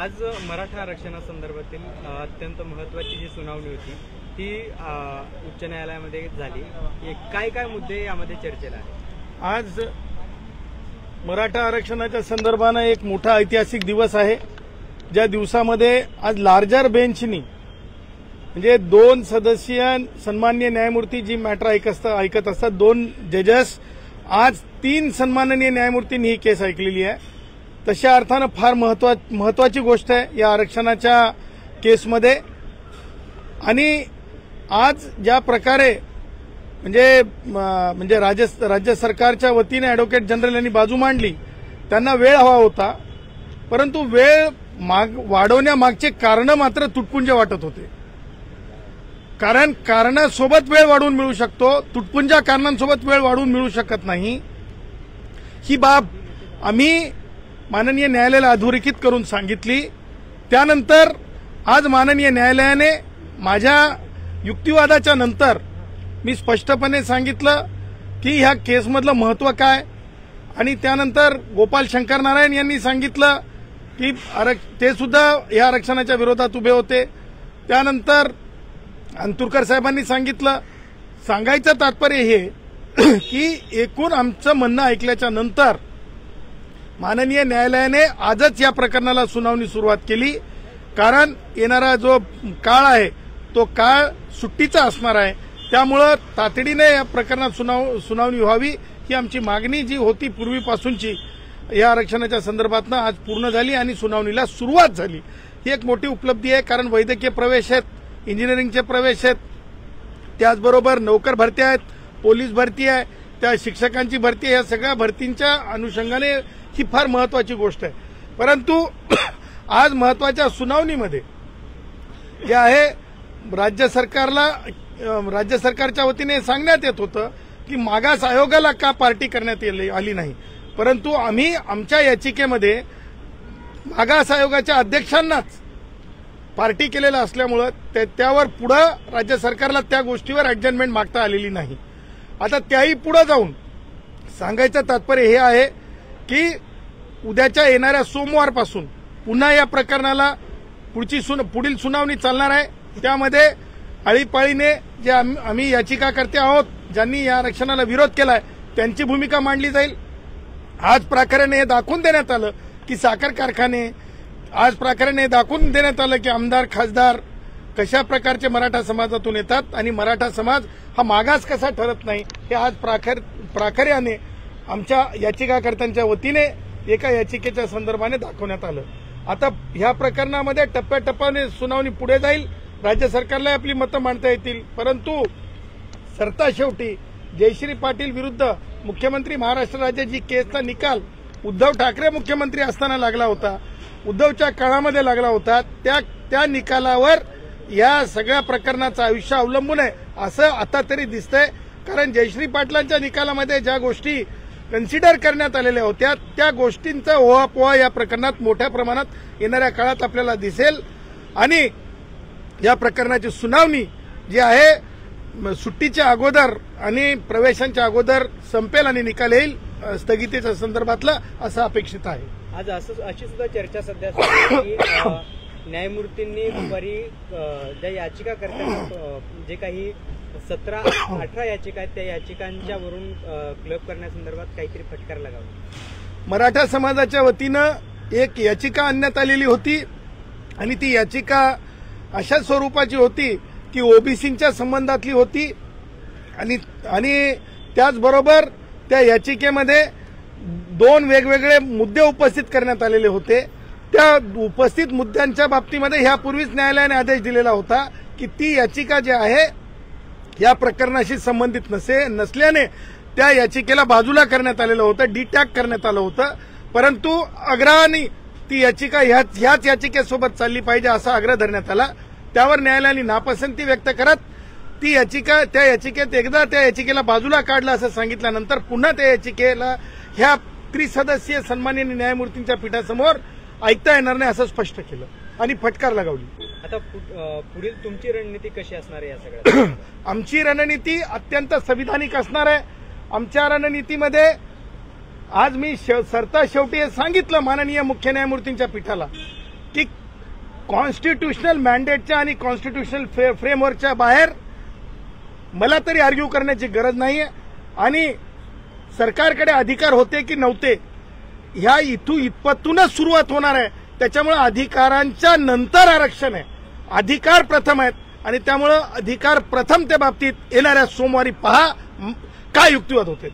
आज मराठा आरक्षणासंदर्भातील अत्यंत महत्त्वाची जी सुनावणी होती ती उच्च न्यायालयामध्ये झाली। काय काय मुद्दे यामध्ये चर्चेला आहे? आज मराठा आरक्षणाच्या संदर्भाने एक मोठा ऐतिहासिक दिवस आहे, ज्या दिवसामध्ये आज लार्जर बेंचनी म्हणजे 2 सदस्यीय सन्माननीय न्यायमूर्ती जी मॅटर ऐकत असतात 2 जजेस, आज 3 सन्माननीय न्यायमूर्तींनी ही केस ऐकलेली आहे। तशा अर्थानं फार महत्वाची गोष्ट आहे या आरक्षणाच्या केसमध्ये। आणि आज ज्या प्रकारे म्हणजे राज्य सरकारच्या वतीने ॲडव्होकेट जनरल यांनी बाजू मांडली, त्यांना वेळ हवा होता, परंतु वेळ वाढवण्यामागचे कारण मात्र तुटपुंजे वाटत होते। कारण कारणासोबत वेळ वाढवून मिळू शकतो, तुटपुंजा कारणांसोबत वेळ वाढवून मिळू शकत नाही। ही बाब आम्ही माननीय न्यायालयाला अधोरेखित करून सांगितली। त्यानंतर आज माननीय न्यायालयाने माझ्या युक्तिवादाच्या नंतर मी स्पष्टपणे सांगितलं की ह्या केसमधलं महत्त्व काय, आणि त्यानंतर गोपाल शंकर नारायण यांनी सांगितलं की ते सुद्धा या आरक्षणाच्या विरोधात उभे होते। त्यानंतर अंतुरकर साहेबांनी सांगायचं तात्पर्य हे की एकूण आमचं म्हणणं ऐकल्याच्या नंतर माननीय न्यायालयाने आजच या प्रकरणाला सुनावणी सुरुवात केली। कारण येणारा जो काळ आहे तो काळ सुट्टीचा असणार आहे, त्यामुळं तातडीने या प्रकरणात सुनावणी व्हावी ही आमची मागणी जी होती पूर्वीपासूनची या आरक्षणाच्या संदर्भातनं आज पूर्ण झाली आणि सुनावणीला सुरुवात झाली। ही एक मोठी उपलब्धी आहे, कारण वैद्यकीय प्रवेश आहेत, इंजिनिअरिंगचे प्रवेश आहेत, त्याचबरोबर नोकर भरती आहेत, पोलीस भरती आहे, त्या शिक्षकांची भरती आहे, या सगळ्या भरतींच्या अनुषंगाने ही फार महत्वाची गोष्ट आहे। परंतु आज महत्वाच्या सुनावणीमध्ये जे आहे राज्य सरकारच्या वतीने सांगण्यात येत होतं की मागास आयोगाला का पार्टी करण्यात आली नाही, परंतु आम्ही आमच्या याचिकेमध्ये मागास आयोगाच्या अध्यक्षांनाच पार्टी केलेलं असल्यामुळं त्यावर पुढे राज्य सरकारला त्या गोष्टीवर ॲडजस्टमेंट मागता आलेली नाही। आता त्याही पुढे जाऊन सांगायचं तात्पर्य हे आहे की उद्याच्या येणाऱ्या सोमवारपासून पुन्हा या प्रकरणाला पुढील सुनावणी चालणार आहे। त्यामध्ये आळीपाळीने जे आम्ही याचिकाकर्ते आहोत, ज्यांनी या आरक्षणाला विरोध केलाय, त्यांची भूमिका मांडली जाईल। आज प्राकाराने हे दाखवून देण्यात आलं की साखर कारखाने, आज प्राकाराने दाखवून देण्यात आलं की आमदार खासदार कशा प्रकारचे मराठा समाजातून येतात आणि मराठा समाज हा मागास कसा ठरत नाही, हे आज प्राकार्याने आमच्या याचिकाकर्त्यांच्या वतीने एका याचिकेच्या संदर्भाने दाखवण्यात आलं। आता ह्या प्रकरणामध्ये टप्प्याटप्प्याने सुनावणी पुढे जाईल, राज्य सरकारला आपली मतं मांडता येतील, परंतु सरता शेवटी जयश्री पाटील विरुद्ध मुख्यमंत्री महाराष्ट्र राज्याची केसचा निकाल उद्धव ठाकरे मुख्यमंत्री असताना लागला होता, उद्धवच्या काळामध्ये लागला होता, त्या निकालावर या सगळ्या प्रकरणाचं आयुष्य अवलंबून आहे असं आता तरी दिसतंय। कारण जयश्री पाटलांच्या निकालामध्ये ज्या गोष्टी कन्सिडर करण्यात आलेल्या होत्या त्या गोष्टींचा ओहापोहा या प्रकरणात मोठ्या प्रमाणात येणाऱ्या काळात आपल्याला दिसेल आणि या प्रकरणाची सुनावणी जी आहे सुट्टीच्या अगोदर आणि प्रवेशांच्या अगोदर संपेल आणि निकाल येईल स्थगितीच्या संदर्भातला असं अपेक्षित आहे। आज अशी सुद्धा चर्चा सध्या की न्यायमूर्तींनी दुपारी ज्या याचिकाकर्त्यांना जे काही 17-18 याचिका आहेत त्या याचिकांच्यावरून क्लब करण्यासंदर्भात काहीतरी फटकार लगावला। मराठा समाजाच्या वतीनं एक याचिका आणण्यात आलेली होती आणि ती याचिका अशा स्वरूपाची होती की ओबीसींच्या संबंधातली होती आणि त्याचबरोबर त्या याचिकेमध्ये 2 वेगवेगळे मुद्दे उपस्थित करण्यात आलेले होते। त्या उपस्थित मुद्द्यांच्या बाबतीमध्ये ह्यापूर्वीच न्यायालयाने आदेश दिलेला होता की ती याचिका जी आहे या प्रकरणाशी संबंधित नसल्याने त्या याचिकेला बाजूला करण्यात आलेलं होतं, डिटॅक करण्यात आलं होतं, परंतु आग्रहाने ती याचिका ह्याच याचिकेसोबत चालली पाहिजे असा आग्रह धरण्यात आला। त्यावर न्यायालयाने नापसंती व्यक्त करत त्या याचिकेला बाजूला काढलं असं सांगितल्यानंतर पुन्हा त्या याचिकेला ह्या त्रिसदस्यीय सन्माननीय न्यायमूर्तींच्या पीठासमोर ऐकता येणार नाही असं स्पष्ट केलं आणि फटकार लगावली। आता पुढील तुमची रणनीती कशी असणार आहे या सगळ्यात? आमची रणनीती अत्यंत संविधानिक असणार आहे। आमच्या रणनीतीमध्ये आज मी सरता शेवटी सांगितलं माननीय मुख्य न्यायमूर्तींच्या पीठाला की कॉन्स्टिट्यूशनल मॅन्डेटच्या आणि कॉन्स्टिट्यूशनल फ्रेमवर्कच्या बाहेर मला तरी आर्ग्यू करण्याची गरज नाहीये. आणि सरकारकडे अधिकार होते की नव्हते ह्या इथपासूनच सुरुवात होणार आहे. त्याच्यामुळे अधिकारांच्या नंतर आरक्षण आहे. अधिकार प्रथम आहेत आणि त्यामुळे अधिकार प्रथम त्या बाबतीत येणाऱ्या सोमवारी पहा काय युक्तिवाद होते.